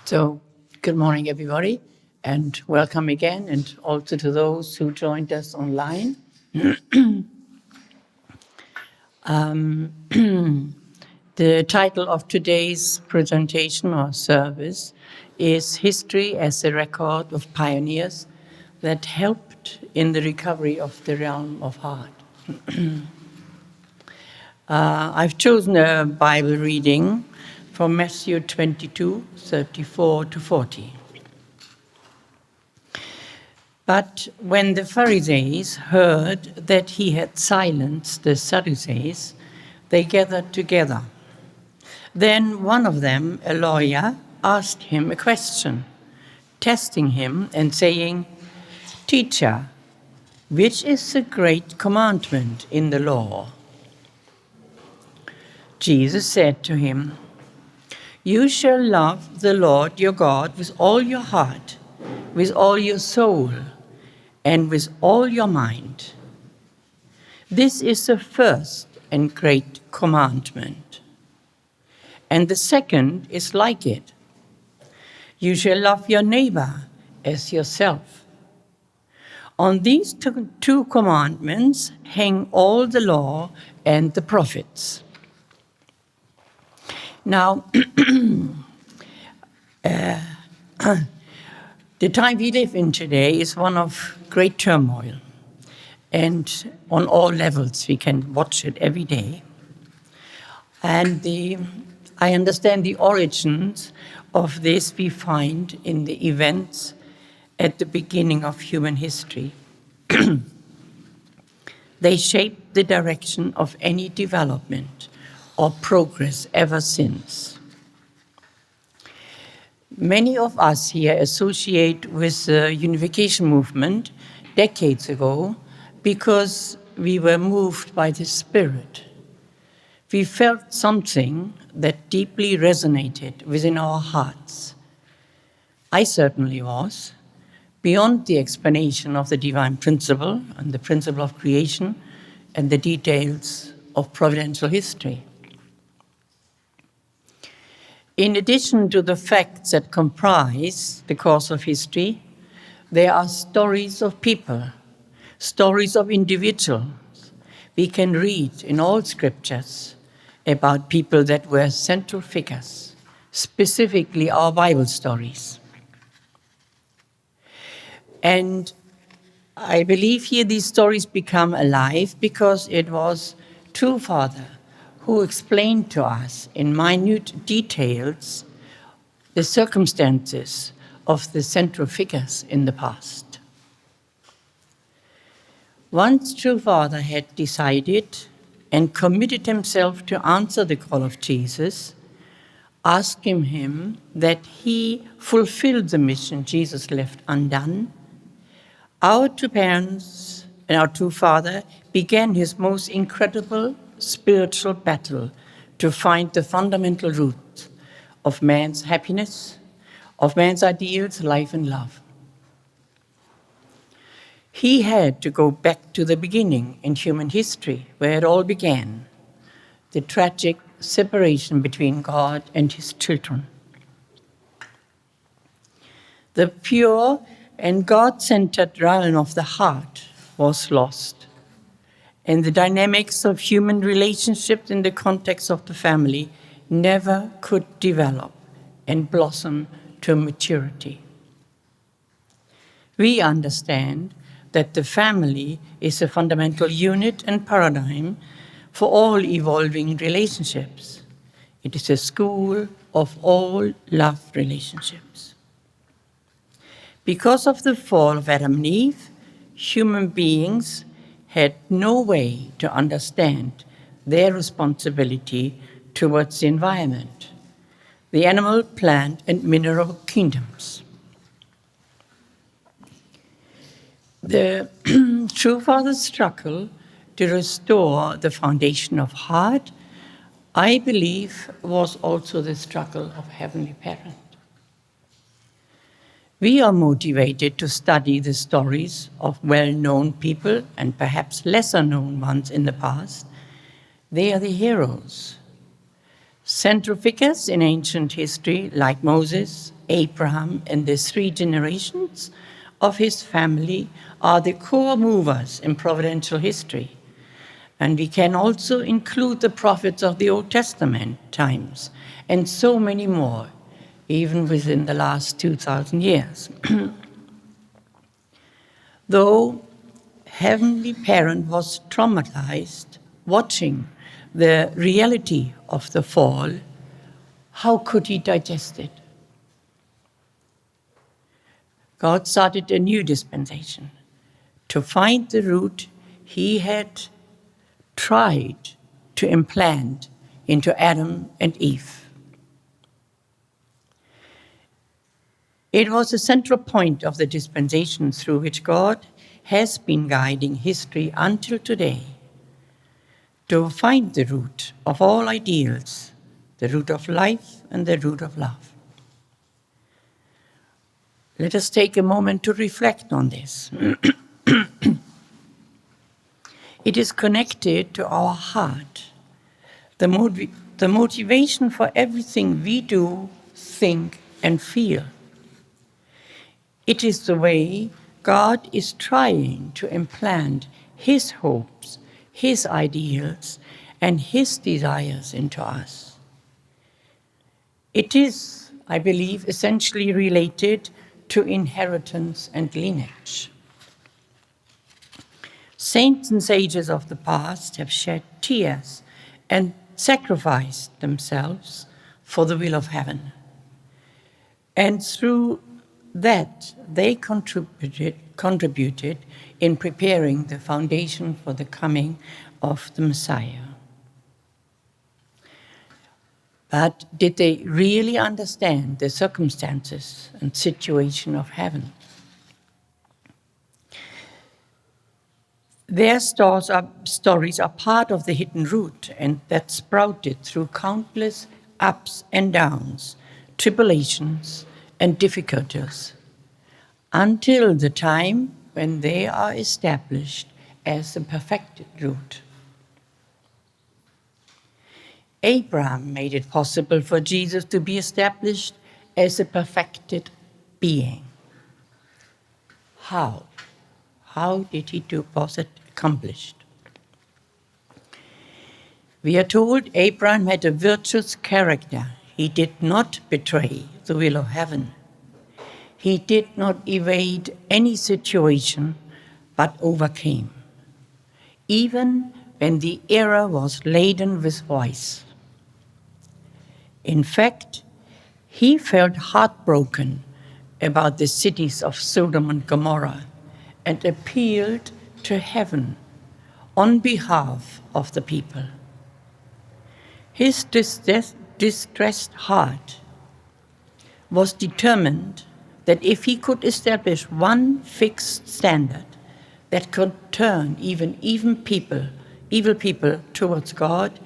So, good morning, everybody, and welcome again, and also to those who joined us online. The title of today's presentation or service is History as a Record of Pioneers that Helped in the Recovery of the Realm of Heart. I've chosen a Bible reading from Matthew 22, 34 to 40. But when the Pharisees heard that he had silenced the Sadducees, they gathered together. Then one of them, a lawyer, asked him a question, testing him and saying, "Teacher, which is the great commandment in the law?" Jesus said to him, "You shall love the Lord your God with all your heart, with all your soul, and with all your mind. This is the first and great commandment. And the second is like it. You shall love your neighbor as yourself. On these two commandments hang all the law and the prophets." Now, the time we live in today is one of great turmoil, and on all levels we can watch it every day. And I understand the origins of this we find in the events at the beginning of human history. They shaped the direction of any development or progress ever since. Many of us here associate with the Unification movement decades ago because we were moved by the Spirit. We felt something that deeply resonated within our hearts. I certainly was, beyond the explanation of the divine principle and the principle of creation and the details of providential history. In addition to the facts that comprise the course of history, there are stories of people, stories of individuals. We can read in all scriptures about people that were central figures, specifically our Bible stories. And I believe here these stories become alive because it was True Father who explained to us in minute details the circumstances of the central figures in the past. Once True Father had decided and committed himself to answer the call of Jesus, asking him that he fulfill the mission Jesus left undone, our two parents and our True Father began his most incredible spiritual battle to find the fundamental root of man's happiness, of man's ideals, life, and love. He had to go back to the beginning in human history, where it all began, the tragic separation between God and his children. The pure and God-centered realm of the heart was lost, and the dynamics of human relationships in the context of the family never could develop and blossom to maturity. We understand that the family is a fundamental unit and paradigm for all evolving relationships. It is a school of all love relationships. Because of the fall of Adam and Eve, human beings had no way to understand their responsibility towards the environment, the animal, plant, and mineral kingdoms. The True Father's struggle to restore the foundation of heart, I believe, was also the struggle of Heavenly Parent. We are motivated to study the stories of well-known people and perhaps lesser-known ones in the past. They are the heroes. Central figures in ancient history, like Moses, Abraham, and the 3 generations of his family, are the core movers in providential history. And we can also include the prophets of the Old Testament times, and so many more, even within the last 2,000 years. Though Heavenly Parent was traumatized watching the reality of the fall, how could he digest it? God started a new dispensation to find the root he had tried to implant into Adam and Eve. It was a central point of the dispensation through which God has been guiding history until today, to find the root of all ideals, the root of life and the root of love. Let us take a moment to reflect on this. It is connected to our heart, the motivation for everything we do, think, and feel. It is the way God is trying to implant his hopes, his ideals, and his desires into us. It is, I believe, essentially related to inheritance and lineage. Saints and sages of the past have shed tears and sacrificed themselves for the will of heaven. And through that, they contributed in preparing the foundation for the coming of the Messiah. But did they really understand the circumstances and situation of heaven? Their stories are part of the hidden root, and that sprouted through countless ups and downs, tribulations and difficulties, until the time when they are established as the perfected root. Abraham made it possible for Jesus to be established as a perfected being. How? How did was it accomplished? We are told Abraham had a virtuous character. He did not betray the will of heaven. He did not evade any situation, but overcame, even when the era was laden with vice. In fact, he felt heartbroken about the cities of Sodom and Gomorrah and appealed to heaven on behalf of the people. His distressed heart was determined that if he could establish one fixed standard that could turn even evil people towards God,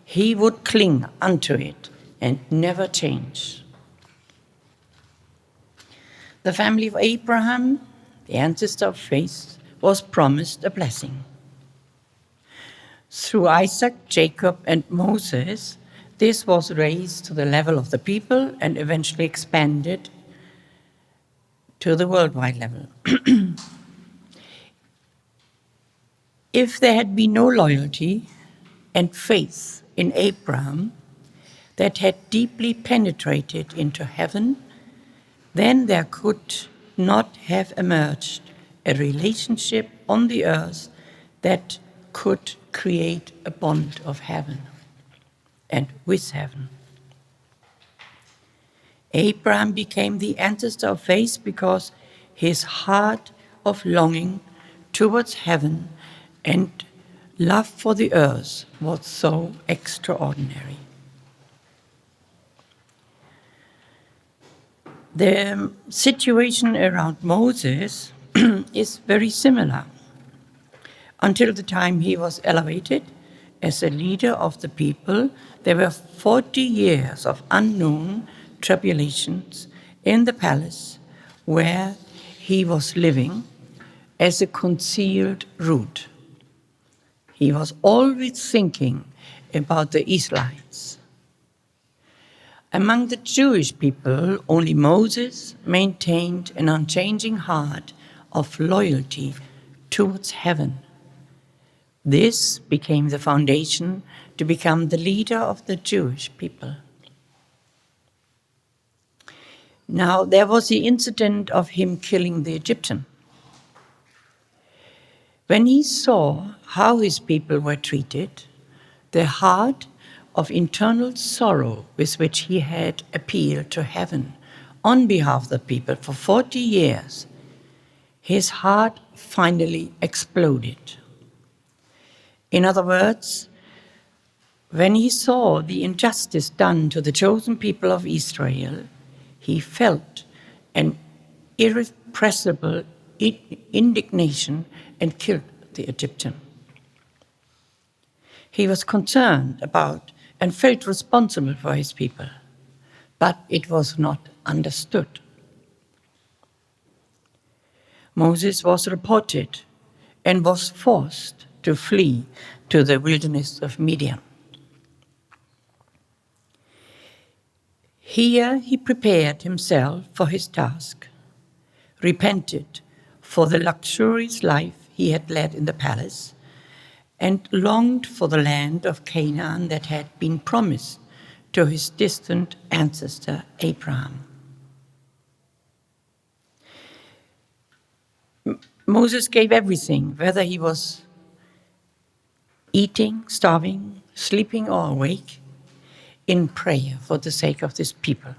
he would cling unto it and never change. The family of Abraham, the ancestor of faith, was promised a blessing. Through Isaac, Jacob, and Moses, this was raised to the level of the people and eventually expanded to the worldwide level. If there had been no loyalty and faith in Abraham that had deeply penetrated into heaven, then there could not have emerged a relationship on the earth that could create a bond of heaven and with heaven. Abraham became the ancestor of faith because his heart of longing towards heaven and love for the earth was so extraordinary. The situation around Moses is very similar. Until the time he was elevated as a leader of the people, there were 40 years of unknown tribulations in the palace where he was living as a concealed root. He was always thinking about the Israelites. Among the Jewish people, only Moses maintained an unchanging heart of loyalty towards heaven. This became the foundation to become the leader of the Jewish people. Now, there was the incident of him killing the Egyptian. When he saw how his people were treated, the heart of internal sorrow with which he had appealed to heaven on behalf of the people for 40 years, his heart finally exploded. In other words, when he saw the injustice done to the chosen people of Israel, he felt an irrepressible indignation and killed the Egyptian. He was concerned about and felt responsible for his people, but it was not understood. Moses was reported and was forced to flee to the wilderness of Midian. Here he prepared himself for his task, repented for the luxurious life he had led in the palace, and longed for the land of Canaan that had been promised to his distant ancestor Abraham. Moses gave everything, whether he was eating, starving, sleeping, or awake, in prayer for the sake of this people.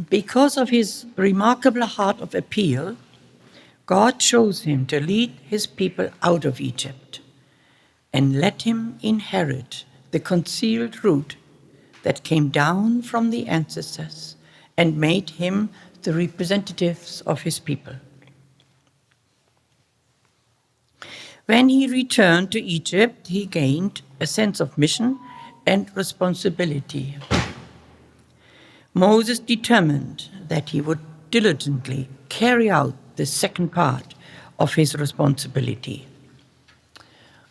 Because of his remarkable heart of appeal, God chose him to lead his people out of Egypt and let him inherit the concealed root that came down from the ancestors and made him the representatives of his people. When he returned to Egypt, he gained a sense of mission and responsibility. Moses determined that he would diligently carry out the second part of his responsibility.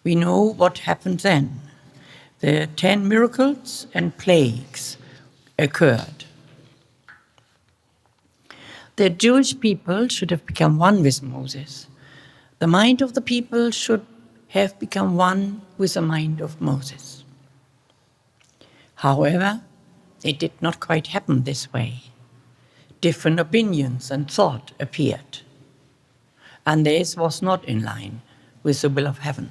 We know what happened then. The 10 miracles and plagues occurred. The Jewish people should have become one with Moses. The mind of the people should have become one with the mind of Moses. However, it did not quite happen this way. Different opinions and thought appeared, and this was not in line with the will of heaven.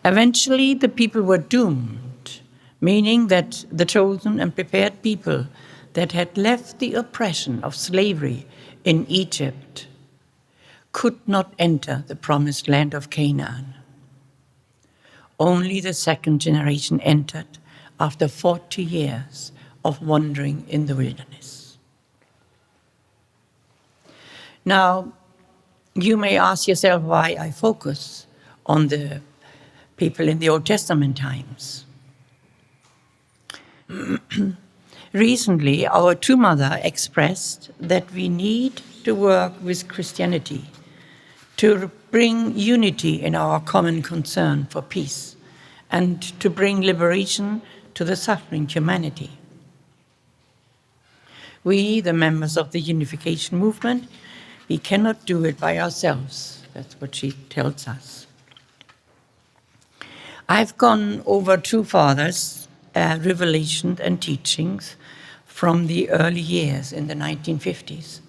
Eventually, the people were doomed, meaning that the chosen and prepared people that had left the oppression of slavery in Egypt could not enter the promised land of Canaan. Only the second generation entered after 40 years of wandering in the wilderness. Now, you may ask yourself why I focus on the people in the Old Testament times. Recently, our True Mother expressed that we need to work with Christianity to bring unity in our common concern for peace and to bring liberation to the suffering humanity. We, the members of the Unification movement, we cannot do it by ourselves. That's what she tells us. I've gone over True Fathers' revelations and teachings from the early years in the 1950s.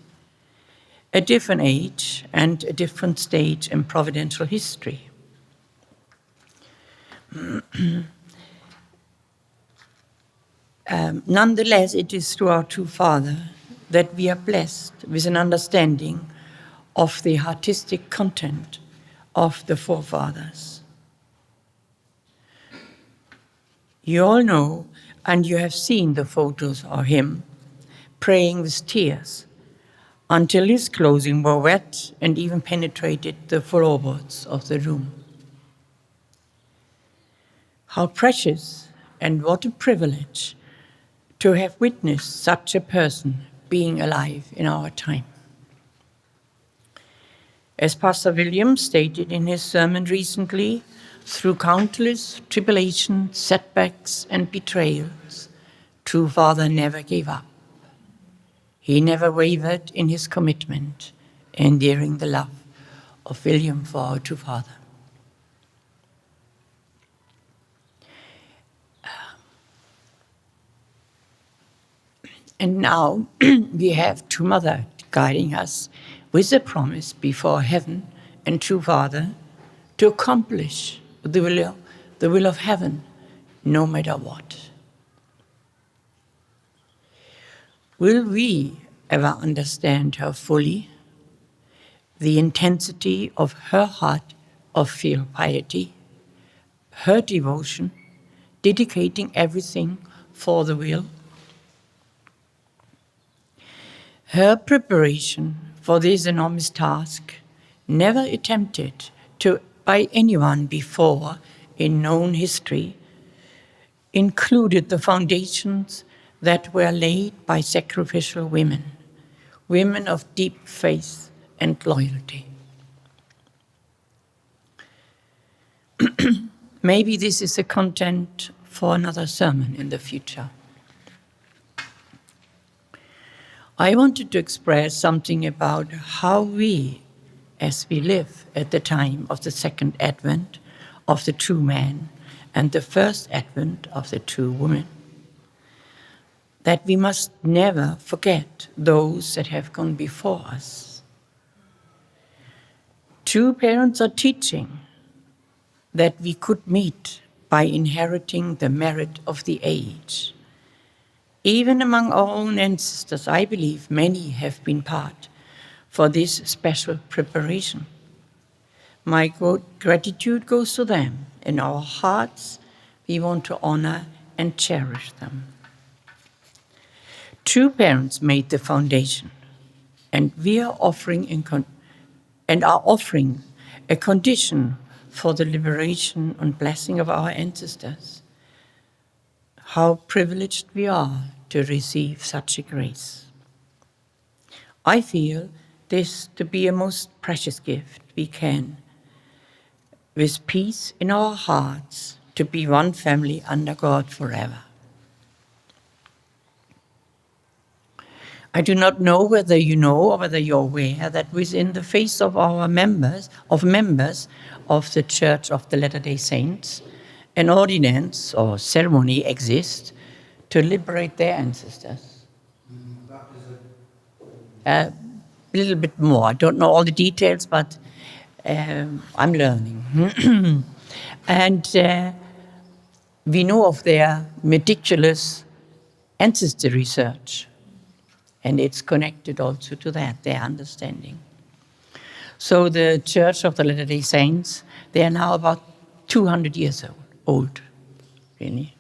A different age and a different stage in providential history. Nonetheless, it is through our True Father that we are blessed with an understanding of the artistic content of the forefathers. You all know, and you have seen the photos of him praying with tears until his clothing were wet and even penetrated the floorboards of the room. How precious and what a privilege to have witnessed such a person being alive in our time. As Pastor William stated in his sermon recently, Through countless tribulations, setbacks, and betrayals, true Father never gave up. He never wavered in his commitment, endearing the love of William for our true Father. And now we have true Mother guiding us with a promise before heaven and true Father to accomplish the will of heaven, no matter what. Will we ever understand her fully? The intensity of her heart of filial piety, her devotion, dedicating everything for the will, her preparation for this enormous task, never attempted to by anyone before in known history, included the foundations that were laid by sacrificial women, women of deep faith and loyalty. Maybe this is a content for another sermon in the future. I wanted to express something about how we, as we live at the time of the second advent of the true man and the first advent of the true woman, that we must never forget those that have gone before us. True parents are teaching that we could meet by inheriting the merit of the age. Even among our own ancestors, I believe many have been part for this special preparation. My gratitude goes to them. In our hearts, we want to honor and cherish them. True parents made the foundation, and we are offering a condition for the liberation and blessing of our ancestors. How privileged we are to receive such a grace. I feel this to be a most precious gift we can, with peace in our hearts, to be one family under God forever. I do not know whether you know or whether you're aware that within the faith of our members of the Church of the Latter-day Saints, an ordinance or ceremony exists to liberate their ancestors. A little bit more. I don't know all the details, but I'm learning. And we know of their meticulous ancestry research, and it's connected also to that, their understanding. So the Church of the Latter-day Saints, they are now about 200 years old, really.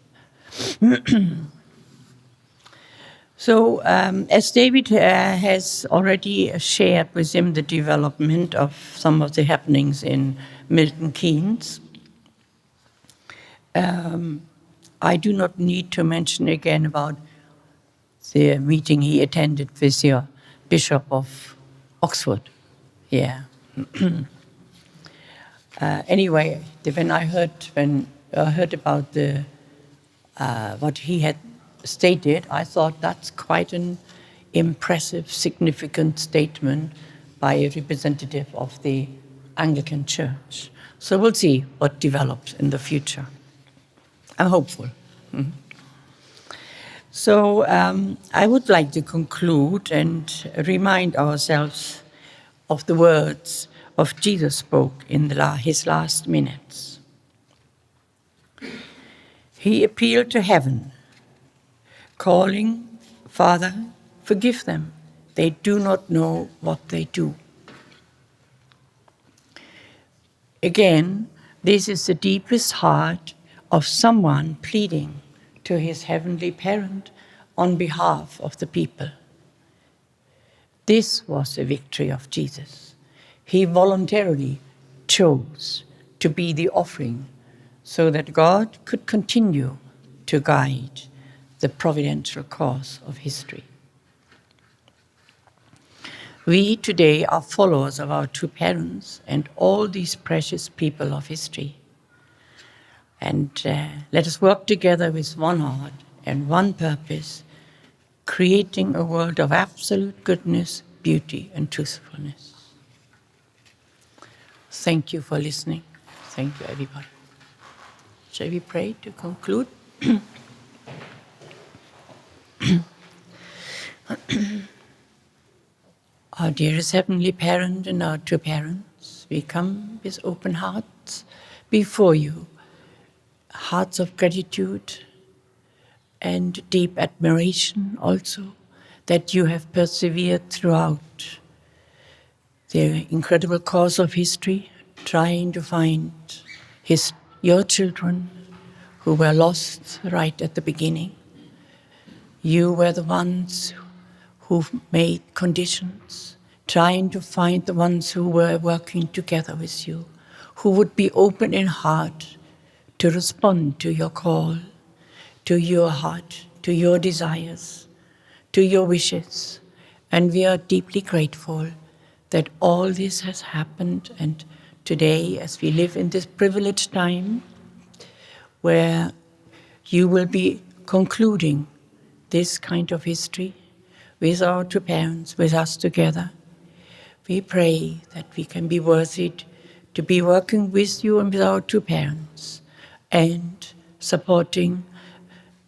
So as David has already shared with him the development of some of the happenings in Milton Keynes, I do not need to mention again about the meeting he attended with your Bishop of Oxford. Yeah. Anyway, when I heard about the what he had stated, I thought that's quite an impressive, significant statement by a representative of the Anglican Church. So we'll see what develops in the future. I'm hopeful. Mm-hmm. So I would like to conclude and remind ourselves of the words of Jesus spoke in his last minutes. He appealed to heaven, calling, "Father, forgive them. They do not know what they do." Again, this is the deepest heart of someone pleading to his heavenly parent on behalf of the people. This was a victory of Jesus. He voluntarily chose to be the offering so that God could continue to guide the providential course of history. We today are followers of our true parents and all these precious people of history. And let us work together with one heart and one purpose, creating a world of absolute goodness, beauty, and truthfulness. Thank you for listening. Thank you, everybody. Shall we pray to conclude? Our dearest Heavenly Parent and our true parents, we come with open hearts before you, hearts of gratitude and deep admiration also that you have persevered throughout the incredible course of history, trying to find your children who were lost right at the beginning. You were the ones who made conditions, trying to find the ones who were working together with you, who would be open in heart to respond to your call, to your heart, to your desires, to your wishes. And we are deeply grateful that all this has happened. And today, as we live in this privileged time, where you will be concluding this kind of history with our two parents, with us together, we pray that we can be worthy to be working with you and with our two parents and supporting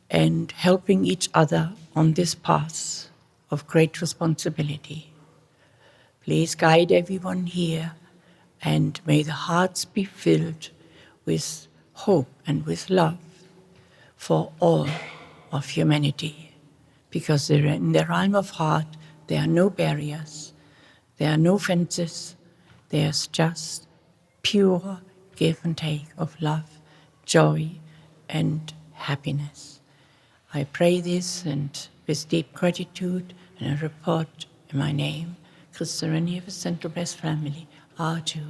and helping each other on this path of great responsibility. Please guide everyone here, and may the hearts be filled with hope and with love for all of humanity, because in the realm of heart there are no barriers, there are no fences, there's just pure give and take of love, joy, and happiness. I pray this and with deep gratitude, and I report in my name, Christa Renier of the Central Blessed Family, R2.